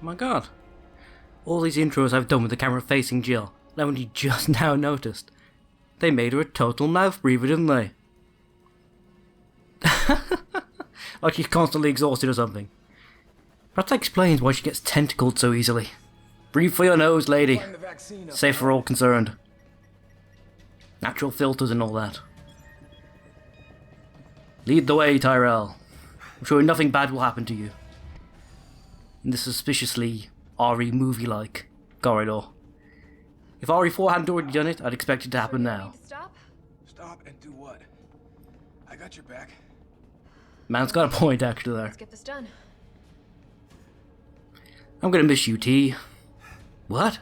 My god. All these intros I've done with the camera facing Jill, I've only just now noticed. They made her a total mouth breather, didn't they? Like she's constantly exhausted or something. Perhaps that explains why she gets tentacled so easily. Breathe for your nose, lady. Safe for all concerned. Natural filters and all that. Lead the way, Tyrell. I'm sure nothing bad will happen to you. In this suspiciously RE movie-like corridor. If RE4 hadn't already done it, I'd expect it to happen now. Stop and do what? I got your back. Man's got a point, actually, there. Let's get this done. I'm gonna miss you, T. What?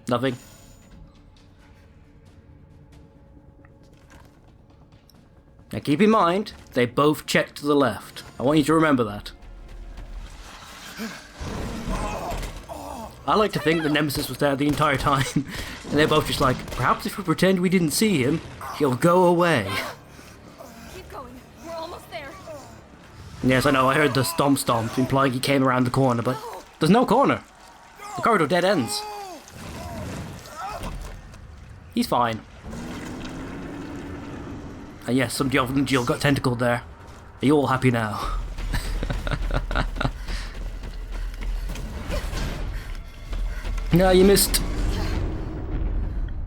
Nothing. Now keep in mind, they both check to the left. I want you to remember that. I like to think the Nemesis was there the entire time, and they're both just like, perhaps if we pretend we didn't see him, he'll go away. Keep going. We're almost there. Yes, I know, I heard the stomp, implying he came around the corner, but there's no corner. The corridor dead ends. He's fine. And yes, some Jill and Jill got tentacled there. Are you all happy now? No, you missed.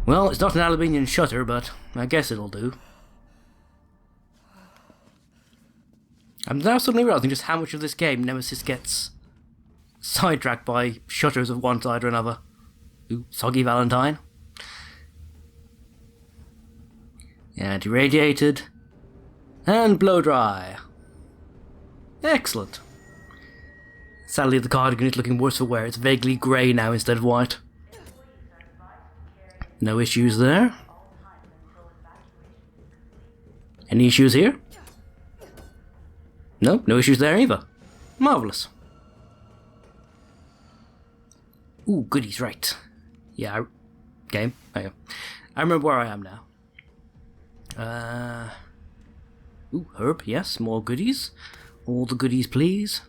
Well, it's not an aluminium shutter, but I guess it'll do. I'm now suddenly realizing just how much of this game Nemesis gets sidetracked by shutters of one side or another. Ooh, soggy Valentine. And irradiated. And blow dry. Excellent. Sadly, the cardigan is looking worse for wear. It's vaguely grey now instead of white. No issues there. Any issues here? No, no issues there either. Marvellous. Ooh, goodies, right. Yeah, game. I remember where I am now. Ooh, herb, yes, more goodies. All the goodies, please.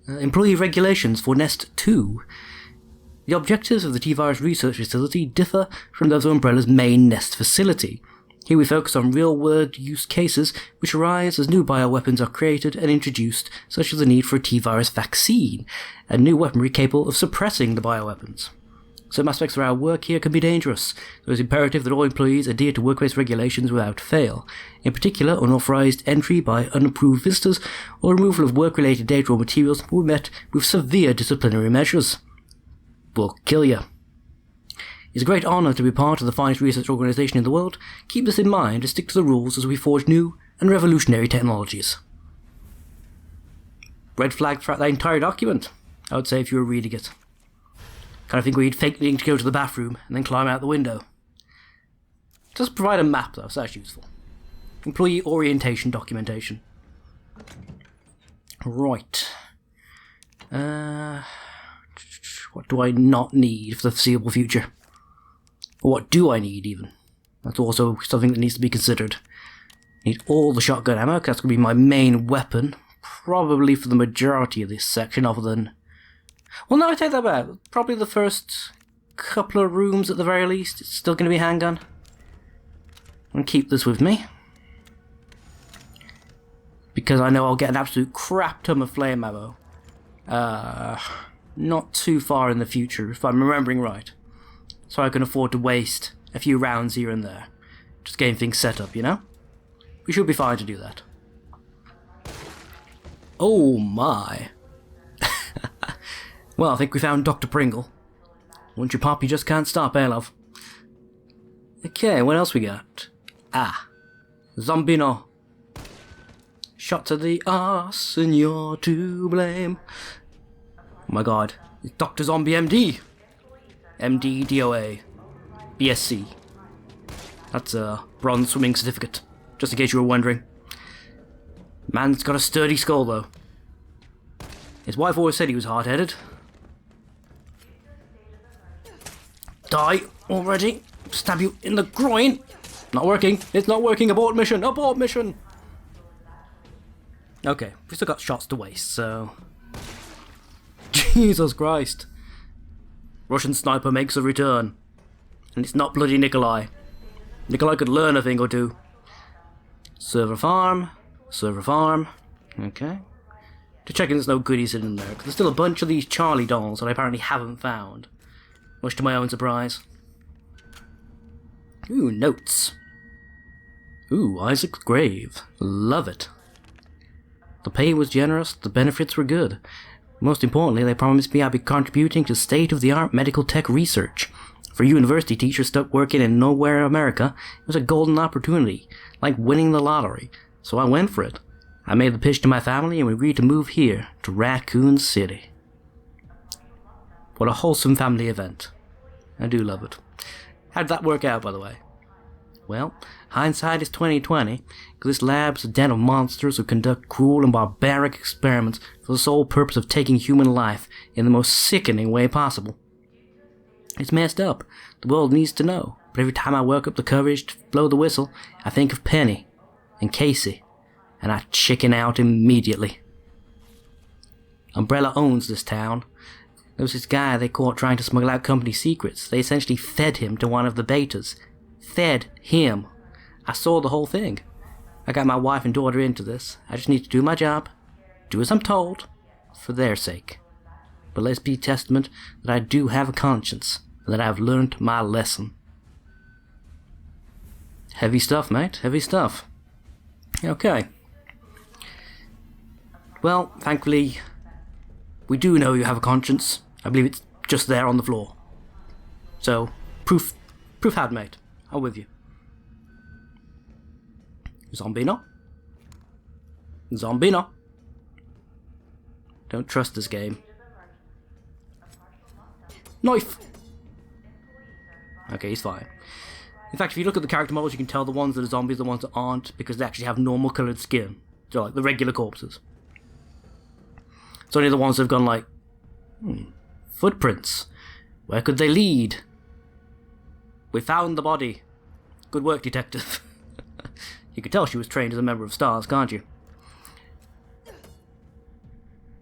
Employee regulations for Nest 2. The objectives of the T-Virus research facility differ from those of Umbrella's main Nest facility. Here we focus on real-world use cases which arise as new bioweapons are created and introduced, such as the need for a T-Virus vaccine, and new weaponry capable of suppressing the bioweapons. Some aspects of our work here can be dangerous, so it's imperative that all employees adhere to workplace regulations without fail. In particular, unauthorized entry by unapproved visitors or removal of work-related data or materials will be met with severe disciplinary measures. We'll kill you. It's a great honor to be part of the finest research organization in the world. Keep this in mind and stick to the rules as we forge new and revolutionary technologies. Red flag throughout that entire document, I would say, if you were reading it. Kind of thing where you'd fake needing to go to the bathroom and then climb out the window. Just provide a map though, so that's useful. Employee orientation documentation. Right. What do I not need for the foreseeable future? Or what do I need even? That's also something that needs to be considered. Need all the shotgun ammo, 'cause that's going to be my main weapon. Probably for the majority of this section, other than... Well, no, I take that back. Probably the first couple of rooms at the very least. It's still going to be handgun. And keep this with me. Because I know I'll get an absolute crap ton of flame ammo. Not too far in the future, if I'm remembering right. So I can afford to waste a few rounds here and there. Just getting things set up, you know? We should be fine to do that. Oh my. Well, I think we found Dr. Pringle. Once you pop, you just can't stop, eh, love? Okay, what else we got? Ah. Zombino. Shot to the arse and you're to blame. Oh my god. It's Dr. Zombie MD. MD DOA. BSc. That's a bronze swimming certificate. Just in case you were wondering. Man's got a sturdy skull, though. His wife always said he was hard-headed. Die already. Stab you in the groin. Not working. It's not working. Abort mission. Abort mission. Okay, we've still got shots to waste, so... Jesus Christ. Russian sniper makes a return. And it's not bloody Nikolai. Nikolai could learn a thing or two. Server farm. Server farm. Okay. Just checking there's no goodies in there, because there's still a bunch of these Charlie dolls that I apparently haven't found. Much to my own surprise. Ooh, notes. Ooh, Isaac's grave. Love it. The pay was generous, the benefits were good. Most importantly, they promised me I'd be contributing to state-of-the-art medical tech research. For university teachers stuck working in nowhere America, it was a golden opportunity, like winning the lottery. So I went for it. I made the pitch to my family and we agreed to move here, to Raccoon City. What a wholesome family event. I do love it. How did that work out, by the way? Well, hindsight is 20/20, because this lab's a den of monsters who conduct cruel and barbaric experiments for the sole purpose of taking human life in the most sickening way possible. It's messed up. The world needs to know. But every time I work up the courage to blow the whistle, I think of Penny and Casey, and I chicken out immediately. Umbrella owns this town. There was this guy they caught trying to smuggle out company secrets. They essentially fed him to one of the betas. Fed him. I saw the whole thing. I got my wife and daughter into this. I just need to do my job, do as I'm told, for their sake. But let's be testament that I do have a conscience, and that I've learned my lesson. Heavy stuff, mate. Heavy stuff. Okay. Well, thankfully, we do know you have a conscience. I believe it's just there on the floor. So, proof had, mate. I'm with you. Zombino? Zombino? Don't trust this game. Knife! Okay, he's fine. In fact, if you look at the character models, you can tell the ones that are zombies, the ones that aren't, because they actually have normal coloured skin. So, like, the regular corpses. It's only the ones that have gone like, footprints. Where could they lead? We found the body. Good work, detective. You could tell she was trained as a member of STARS, can't you?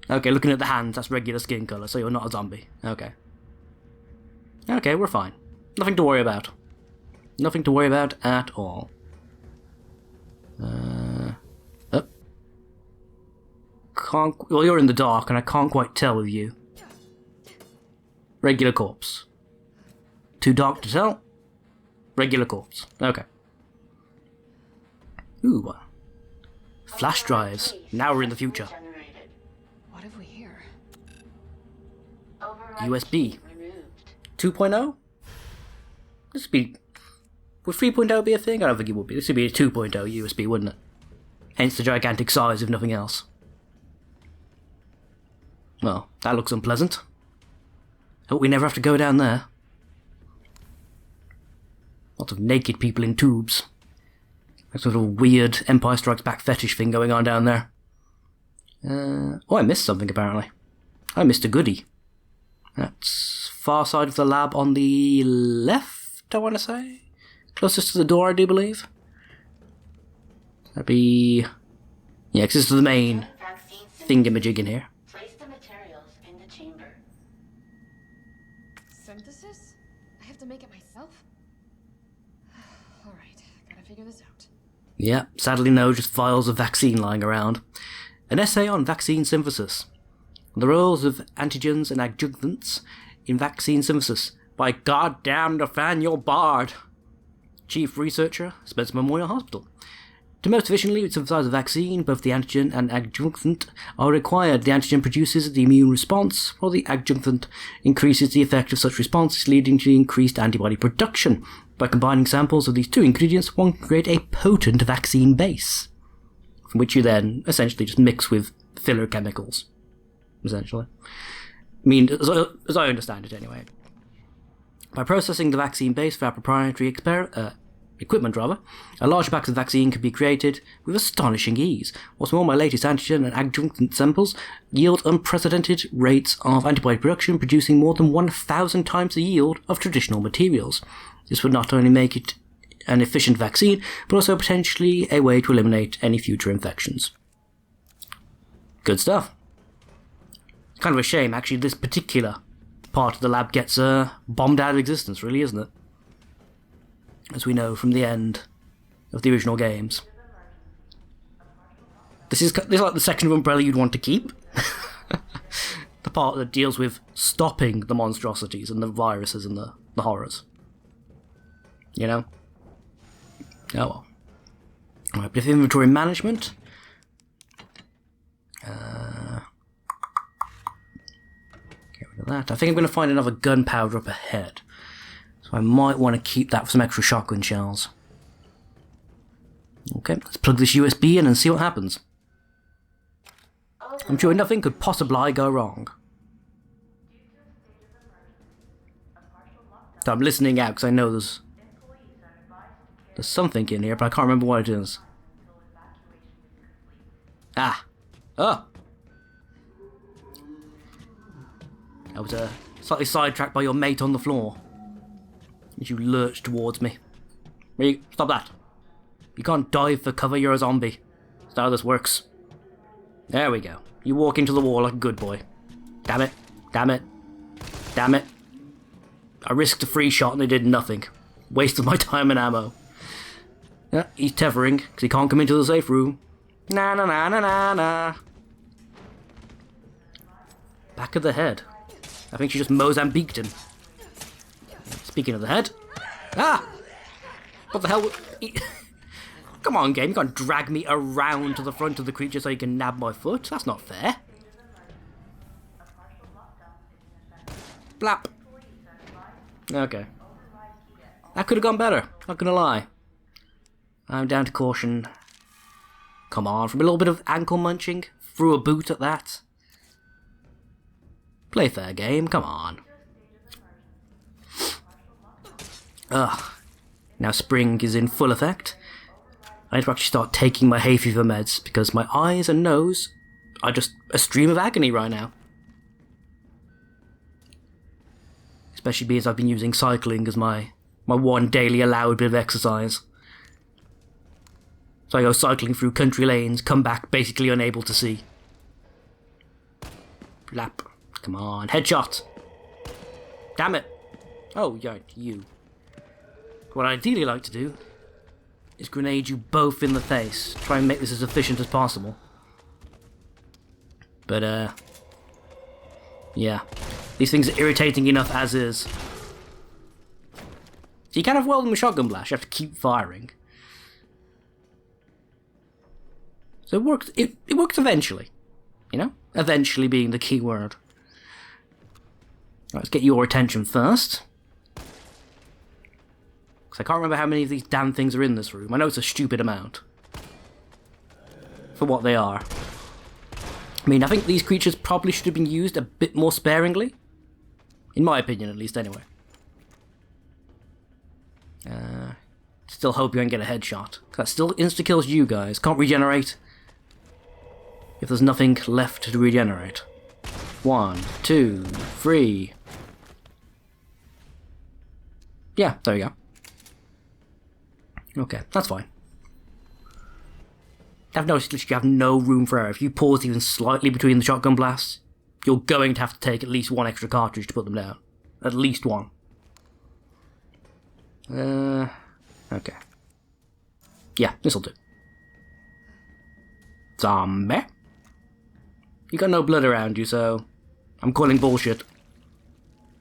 Okay, looking at the hands, that's regular skin colour, so you're not a zombie. Okay. Okay, we're fine. Nothing to worry about. Nothing to worry about at all. Well, you're in the dark, and I can't quite tell with you. Regular corpse. Too dark to tell? Regular corpse. Okay. Ooh. Flash drives. Now we're in the future. What have we here? USB. 2.0? This would be... Would 3.0 be a thing? I don't think it would be. This would be a 2.0 USB, wouldn't it? Hence the gigantic size, if nothing else. Well, that looks unpleasant. Hope we never have to go down there. Lots of naked people in tubes. That sort of weird Empire Strikes Back fetish thing going on down there. Oh, I missed something apparently. I missed a goodie. That's far side of the lab on the left, I want to say. Closest to the door, I do believe. That'd be... Yeah, because this is the main thingamajig in here. Place the materials in the chamber. Synthesis? I have to make it myself? Alright, gotta figure this out. Yeah, sadly no, just vials of vaccine lying around. An essay on vaccine synthesis. The roles of antigens and adjuvants in vaccine synthesis by goddamn Nathaniel Bard, Chief Researcher, Spencer Memorial Hospital. To most efficiently synthesize a vaccine, both the antigen and adjuvant are required. The antigen produces the immune response, while the adjuvant increases the effect of such responses, leading to increased antibody production. By combining samples of these two ingredients, one can create a potent vaccine base, from which you then essentially just mix with filler chemicals, essentially. I mean, as I understand it anyway. By processing the vaccine base for our proprietary equipment, a large pack of vaccine can be created with astonishing ease. What's more, my latest antigen and adjuvant samples yield unprecedented rates of antibody production, producing more than 1,000 times the yield of traditional materials. This would not only make it an efficient vaccine, but also potentially a way to eliminate any future infections. Good stuff. Kind of a shame, actually, this particular part of the lab gets bombed out of existence, really, isn't it? As we know from the end of the original games. This is like the section of Umbrella you'd want to keep. The part that deals with stopping the monstrosities and the viruses and the horrors. You know? Oh well. Alright, bit of inventory management. Get rid of that. I think I'm going to find another gunpowder up ahead. So I might want to keep that for some extra shotgun shells. Okay, let's plug this USB in and see what happens. I'm sure nothing could possibly go wrong. So I'm listening out because I know there's something in here, but I can't remember what it is. Ah! Oh! I was slightly sidetracked by your mate on the floor. As you lurched towards me. Stop that. You can't dive for cover, you're a zombie. That's how this works. There we go. You walk into the wall like a good boy. Damn it. Damn it. Damn it. I risked a free shot and they did nothing. Wasted my time and ammo. Yeah, he's tethering, because he can't come into the safe room. Na na na na na na. Back of the head. I think she just Mozambiqued him. Speaking of the head. Ah! What the hell? Come on, game. You can't drag me around to the front of the creature so you can nab my foot. That's not fair. Blap. Okay. That could have gone better. Not gonna lie. I'm down to caution. Come on, from a little bit of ankle munching. Threw a boot at that. Play fair, game. Come on. Ugh. Now spring is in full effect. I need to actually start taking my hay fever meds because my eyes and nose are just a stream of agony right now. Especially because I've been using cycling as my one daily allowed bit of exercise. So I go cycling through country lanes, come back basically unable to see. Lap. Come on. Headshot. Damn it. Oh, yeah, you. What I'd ideally like to do is grenade you both in the face. Try and make this as efficient as possible. But, yeah. These things are irritating enough as is. You can't have well with a shotgun blast, you have to keep firing. So it works eventually. You know? Eventually being the key word. Right, let's get your attention first. Because I can't remember how many of these damn things are in this room. I know it's a stupid amount. For what they are. I mean, I think these creatures probably should have been used a bit more sparingly. In my opinion, at least, anyway. Still hope you don't get a headshot. That still insta-kills you guys. Can't regenerate. If there's nothing left to regenerate. 1, 2, 3. Yeah, there you go. Okay, that's fine. I've noticed that you have no room for error. If you pause even slightly between the shotgun blasts, you're going to have to take at least one extra cartridge to put them down. At least one. Okay. Yeah, this'll do. Zombie. You got no blood around you, so I'm calling bullshit.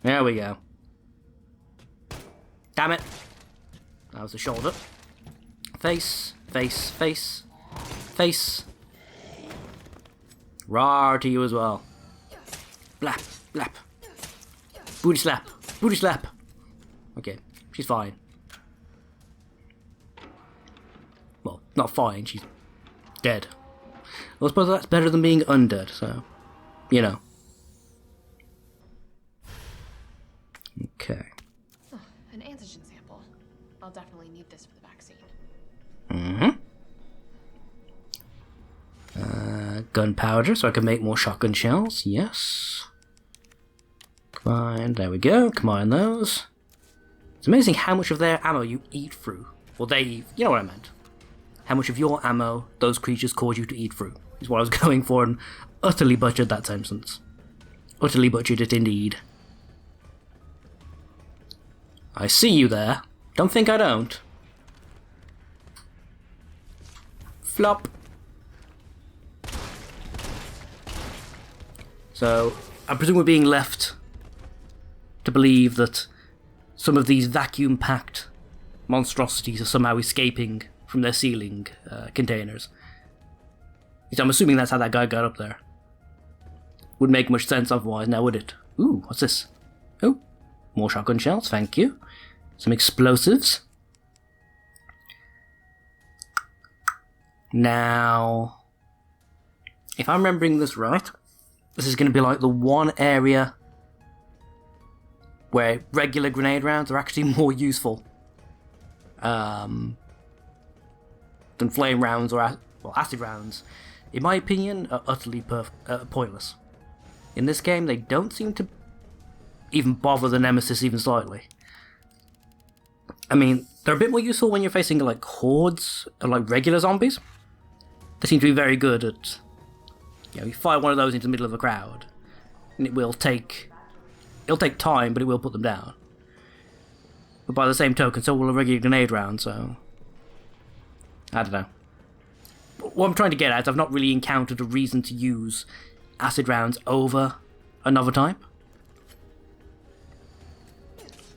There we go. Damn it. That was the shoulder. Face, face, face, face. Rawr to you as well. Blap, blap. Booty slap, booty slap. Okay, she's fine. Well, not fine, she's dead. Well, I suppose that's better than being undead, so, you know. Okay. Oh, an antigen sample. I'll definitely need this for the vaccine. Gunpowder, so I can make more shotgun shells. Yes. Combine, there we go. Combine those. It's amazing how much of their ammo you eat through. Well, you know what I meant. How much of your ammo those creatures cause you to eat through. Is what I was going for and utterly butchered that sentence. Utterly butchered it indeed. I see you there. Don't think I don't. Flop. So, I presume we're being left to believe that some of these vacuum-packed monstrosities are somehow escaping from their ceiling containers. So I'm assuming that's how that guy got up there. Wouldn't make much sense otherwise, now would it? Ooh, what's this? Oh, more shotgun shells, thank you. Some explosives. Now, if I'm remembering this right, this is going to be like the one area where regular grenade rounds are actually more useful than flame rounds or acid rounds. In my opinion, are utterly pointless. In this game, they don't seem to even bother the Nemesis even slightly. I mean, they're a bit more useful when you're facing like hordes of like regular zombies. They seem to be very good at, you fire one of those into the middle of a crowd, and it'll take time, but it will put them down. But by the same token, so will a regular grenade round, so I don't know. What I'm trying to get at is I've not really encountered a reason to use acid rounds over another type.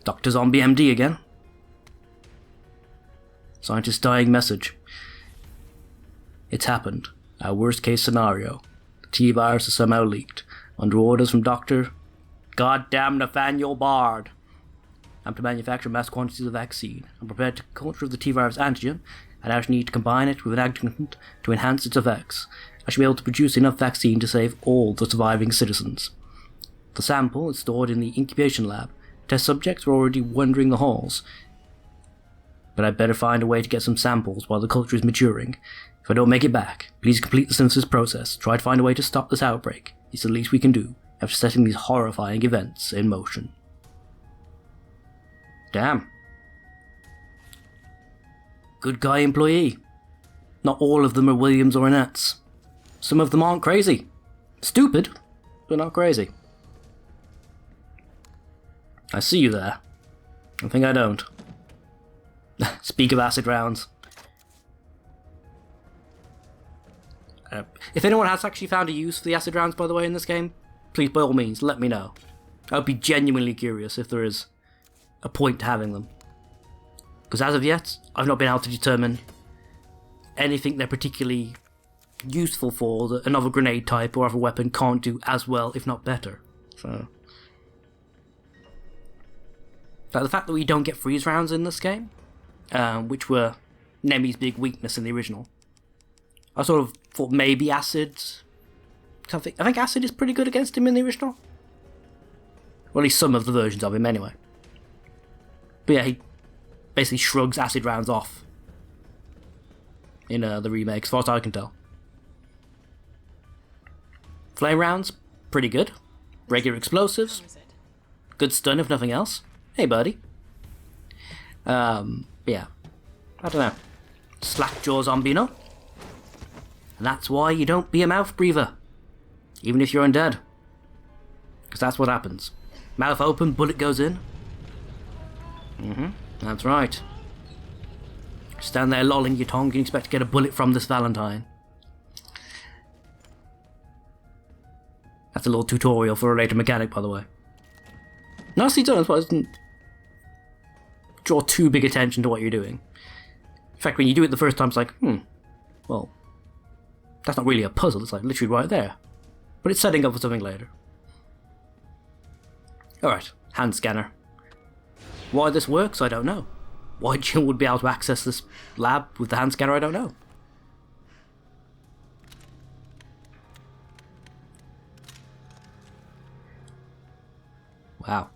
Dr. Zombie MD again. Scientist dying message. It's happened. Our worst case scenario. The T-virus is somehow leaked. Under orders from Dr. Goddamn Nathaniel Bard. I'm to manufacture mass quantities of vaccine. I'm prepared to culture the T-virus antigen, and I need to combine it with an adjuvant to enhance its effects. I should be able to produce enough vaccine to save all the surviving citizens. The sample is stored in the incubation lab. Test subjects are already wandering the halls. But I'd better find a way to get some samples while the culture is maturing. If I don't make it back, please complete the synthesis process. Try to find a way to stop this outbreak. It's the least we can do after setting these horrifying events in motion. Damn. Good guy employee. Not all of them are Williams or Annette. Some of them aren't crazy. Stupid, but not crazy. I see you there. I think I don't. Speak of acid rounds. If anyone has actually found a use for the acid rounds, by the way, in this game, please, by all means, let me know. I'd be genuinely curious if there is a point to having them. Because as of yet, I've not been able to determine anything they're particularly useful for that another grenade type or other weapon can't do as well, if not better. So, but the fact that we don't get freeze rounds in this game, which were Nemi's big weakness in the original, I sort of thought maybe acid. I think acid is pretty good against him in the original. Or at least some of the versions of him, anyway. But yeah, he basically shrugs acid rounds off in the remake, as far as I can tell. Flame rounds, pretty good. Regular explosives, good stun if nothing else. Hey, buddy. Yeah, I don't know. Slackjaw Zombino. And that's why you don't be a mouth breather, even if you're undead. Because that's what happens. Mouth open, bullet goes in. That's right. Stand there lolling your tongue and expect to get a bullet from this Valentine. That's a little tutorial for a later mechanic, by the way. Nicely done, as well. It doesn't draw too big attention to what you're doing. In fact, when you do it the first time, it's like, well, that's not really a puzzle, it's like literally right there. But it's setting up for something later. Alright, hand scanner. Why this works, I don't know. Why Jill would be able to access this lab with the hand scanner, I don't know. Wow.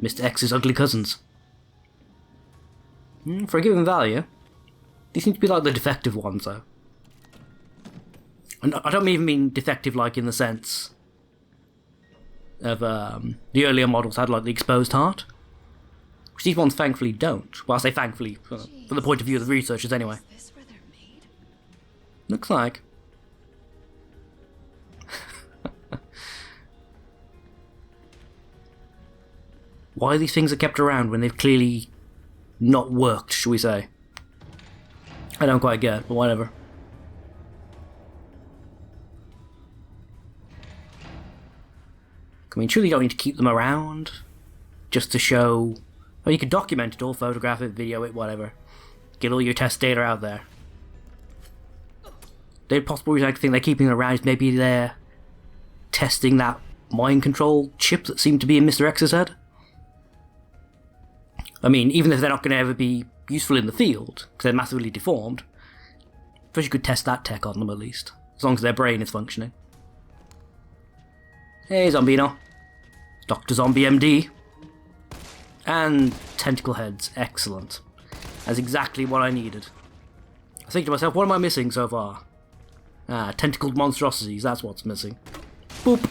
Mr. X's ugly cousins. For a given value, these seem to be like the defective ones, though. And I don't even mean defective like in the sense of the earlier models had like the exposed heart, which these ones thankfully don't. Well, I say thankfully from the point of view of the researchers anyway. Is this where they're made? Looks like. Why these things are kept around when they've clearly not worked, shall we say? I don't quite get it, but whatever. I mean, surely you don't need to keep them around just to show... Well, you could document it all, photograph it, video it, whatever. Get all your test data out there. The possible reason I think they're keeping them around is maybe they're testing that mind control chip that seemed to be in Mr. X's head. I mean, even if they're not going to ever be useful in the field, because they're massively deformed, I suppose you could test that tech on them at least, as long as their brain is functioning. Hey, Zombino. Dr. Zombie MD. And tentacle heads. Excellent. That's exactly what I needed. I think to myself, what am I missing so far? Ah, tentacled monstrosities, that's what's missing. Boop.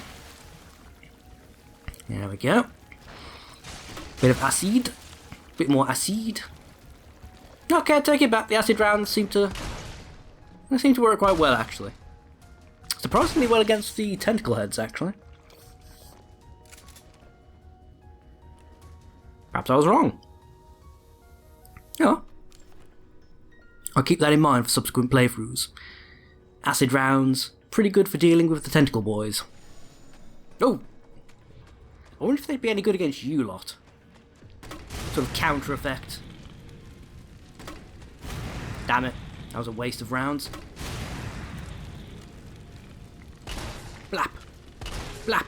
There we go. Bit of acid. Bit more acid. Okay, take it back. The acid rounds seem to work quite well, actually. Surprisingly well against the tentacle heads, actually. Perhaps I was wrong. Yeah. I'll keep that in mind for subsequent playthroughs. Acid rounds, pretty good for dealing with the tentacle boys. Oh! I wonder if they'd be any good against you lot. Sort of counter effect. Damn it, that was a waste of rounds. Blap! Blap!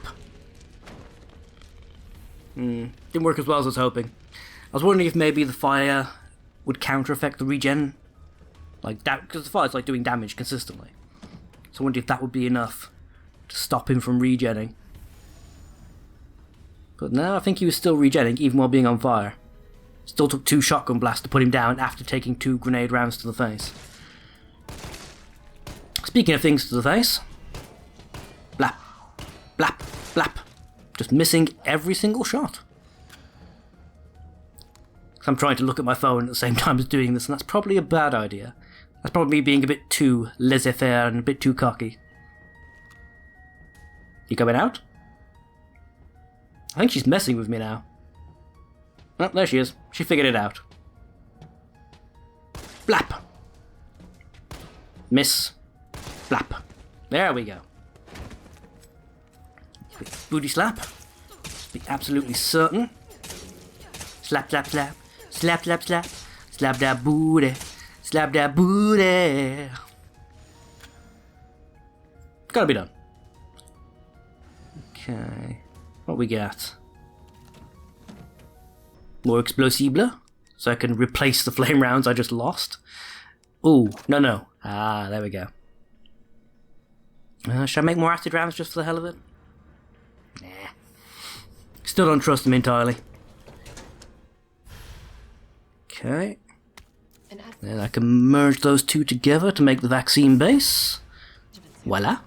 Didn't work as well as I was hoping. I was wondering if maybe the fire would counter effect the regen. Like that, because the fire's like doing damage consistently. So I wondered if that would be enough to stop him from regenning. But no, I think he was still regenning even while being on fire. Still took 2 shotgun blasts to put him down after taking 2 grenade rounds to the face. Speaking of things to the face. Blap. Blap. Blap. Just missing every single shot. I'm trying to look at my phone at the same time as doing this, and that's probably a bad idea. That's probably me being a bit too laissez-faire and a bit too cocky. You coming out? I think she's messing with me now. Oh, there she is. She figured it out. Blap! Miss. Blap. There we go. Booty slap. Be absolutely certain. Slap, slap, slap. Slap, slap, slap. Slap that booty. Slap that booty. Gotta be done. Okay. What we got? More explosible. So I can replace the flame rounds I just lost. Ooh, no. Ah, there we go. Should I make more acid rounds just for the hell of it? Nah. Still don't trust them entirely. Okay. Then I can merge those two together to make the vaccine base. Voila.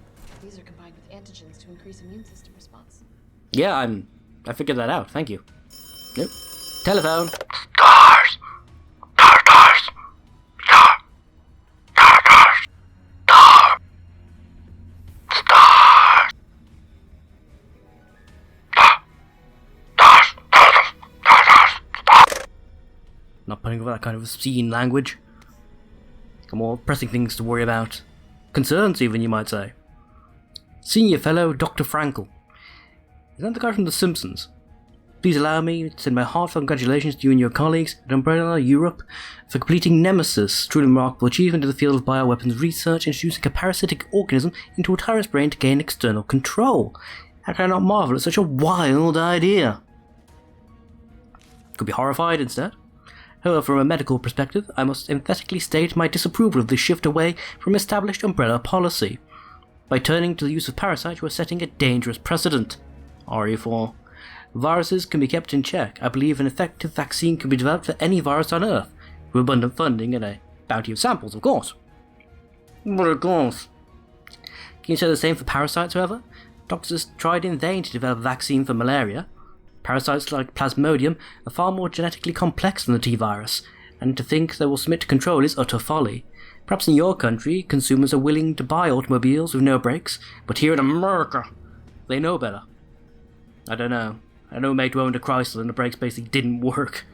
These are combined with antigens to increase immune system response. Yeah, I figured that out. Thank you. Nope. Telephone. Stars! Stars! Stars! Not putting over that kind of obscene language. Got more pressing things to worry about. Concerns, even, you might say. Senior Fellow Dr. Frankel. Is that the guy from The Simpsons? Please allow me to send my heartfelt congratulations to you and your colleagues at Umbrella Europe for completing Nemesis, truly remarkable achievement in the field of bioweapons research, introducing a parasitic organism into a tyrant's brain to gain external control. How can I not marvel at such a wild idea? Could be horrified instead. However, from a medical perspective, I must emphatically state my disapproval of this shift away from established Umbrella policy. By turning to the use of parasites, you are setting a dangerous precedent. RE4. Viruses can be kept in check. I believe an effective vaccine can be developed for any virus on Earth, with abundant funding and a bounty of samples, of course. But of course. Can you say the same for parasites, however? Doctors tried in vain to develop a vaccine for malaria. Parasites like Plasmodium are far more genetically complex than the T-virus, and to think they will submit to control is utter folly. Perhaps in your country, consumers are willing to buy automobiles with no brakes, but here in America, they know better. I don't know. I know mate who owned a Chrysler and the brakes basically didn't work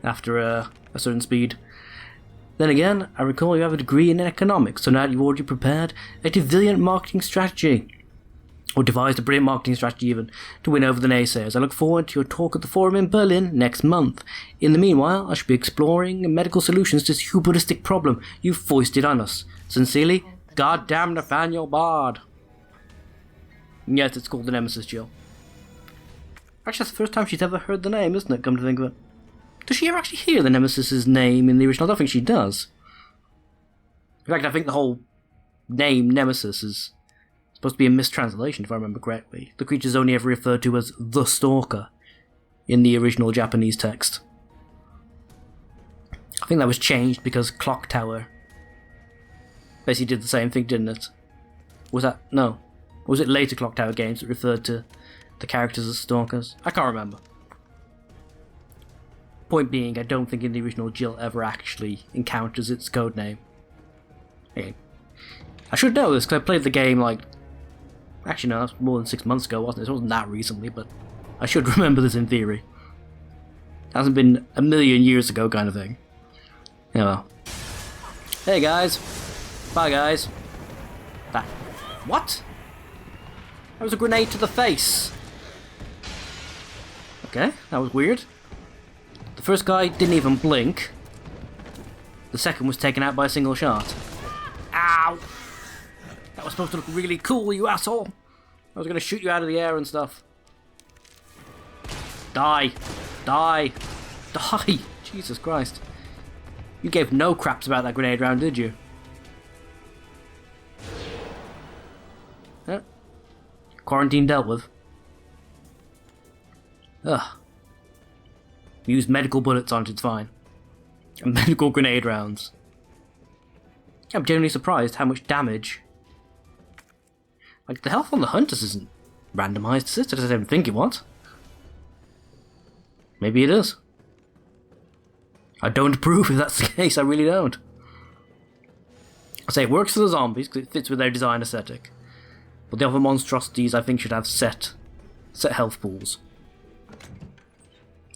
after a certain speed. Then again, I recall you have a degree in economics, so now you've already prepared a brilliant marketing strategy. Or devised a brilliant marketing strategy even, to win over the naysayers. I look forward to your talk at the forum in Berlin next month. In the meanwhile, I should be exploring medical solutions to this hubristic problem you've foisted on us. Sincerely, goddamn Nathaniel Bard. Yes, it's called the Nemesis, Jill. Actually, that's the first time she's ever heard the name, isn't it, come to think of it? Does she ever actually hear the Nemesis' name in the original? I don't think she does. In fact, I think the whole name Nemesis is supposed to be a mistranslation, if I remember correctly. The creature is only ever referred to as the Stalker in the original Japanese text. I think that was changed because Clock Tower basically did the same thing, didn't it? Was that... no. Or was it later Clock Tower games that referred to the characters as stalkers? I can't remember. Point being, I don't think in the original Jill ever actually encounters its codename. Okay. I should know this because I played the game like... actually no, that's more than 6 months ago, wasn't it? It wasn't that recently, but I should remember this in theory. It hasn't been a million years ago kind of thing. Yeah, well. Hey guys. Bye guys. That... what? That was a grenade to the face. Okay, that was weird. The first guy didn't even blink. The second was taken out by a single shot. Ow! That was supposed to look really cool, you asshole! I was gonna shoot you out of the air and stuff. Die! Die! Die! Jesus Christ. You gave no craps about that grenade round, did you? Quarantine dealt with. Ugh. Use medical bullets on it, it's fine. And medical grenade rounds. I'm genuinely surprised how much damage. Like, the health on the Hunters isn't randomized, is it? I didn't think it was. Maybe it is. I don't approve if that's the case, I really don't. I say it works for the zombies because it fits with their design aesthetic. But the other monstrosities I think should have set health pools.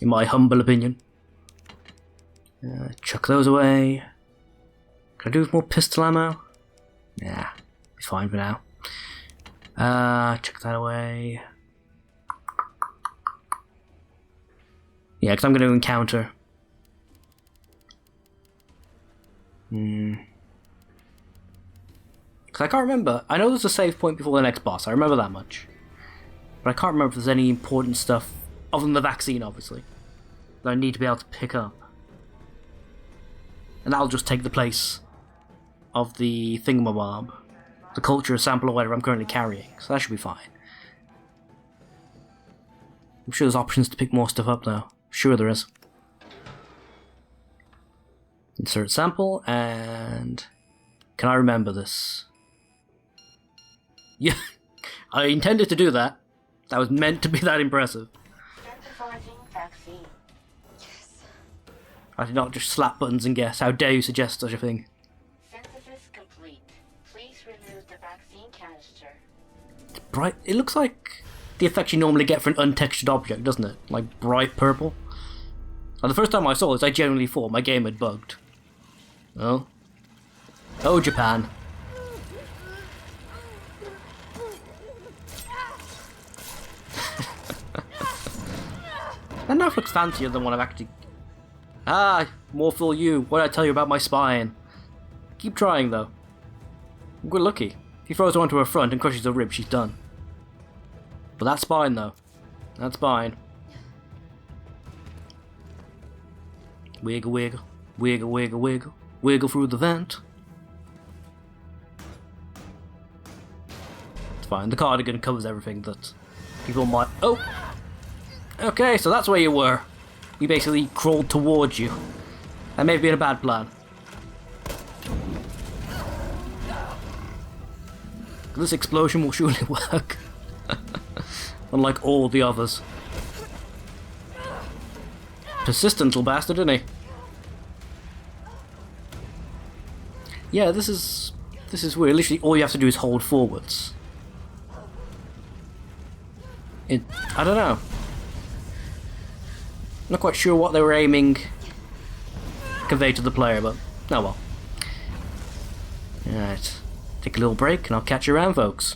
In my humble opinion. Chuck those away. Can I do with more pistol ammo? Nah, it's fine for now. Chuck that away. Yeah, because I'm going to encounter. Because I can't remember. I know there's a save point before the next boss. I remember that much. But I can't remember if there's any important stuff, other than the vaccine, obviously, that I need to be able to pick up. And that'll just take the place of the thingamabob. The culture sample or whatever I'm currently carrying. So that should be fine. I'm sure there's options to pick more stuff up, though. Sure there is. Insert sample, and... can I remember this? Yeah, I intended to do that. That was meant to be that impressive. Synthesizing vaccine. Yes. I did not just slap buttons and guess. How dare you suggest such a thing? Synthesis complete. Please remove the vaccine canister. It's bright. It looks like the effects you normally get for an untextured object, doesn't it? Like bright purple. And the first time I saw this, I genuinely thought my game had bugged. Oh. Oh, Japan. That knife looks fancier than what I've actually... Ah, more fool you. What did I tell you about my spine? Keep trying, though. Good lucky. If he throws her onto her front and crushes her rib, she's done. But that spine, though. That spine. Wiggle, wiggle. Wiggle, wiggle, wiggle. Wiggle through the vent. It's fine. The cardigan covers everything that people might... Oh! Okay, so that's where you were. We basically crawled towards you. That may have been a bad plan. This explosion will surely work. Unlike all the others. Persistent little bastard, isn't he? Yeah, this is weird. Literally all you have to do is hold forwards. I don't know. Not quite sure what they were aiming to convey to the player, but oh well. Alright, take a little break and I'll catch you around, folks.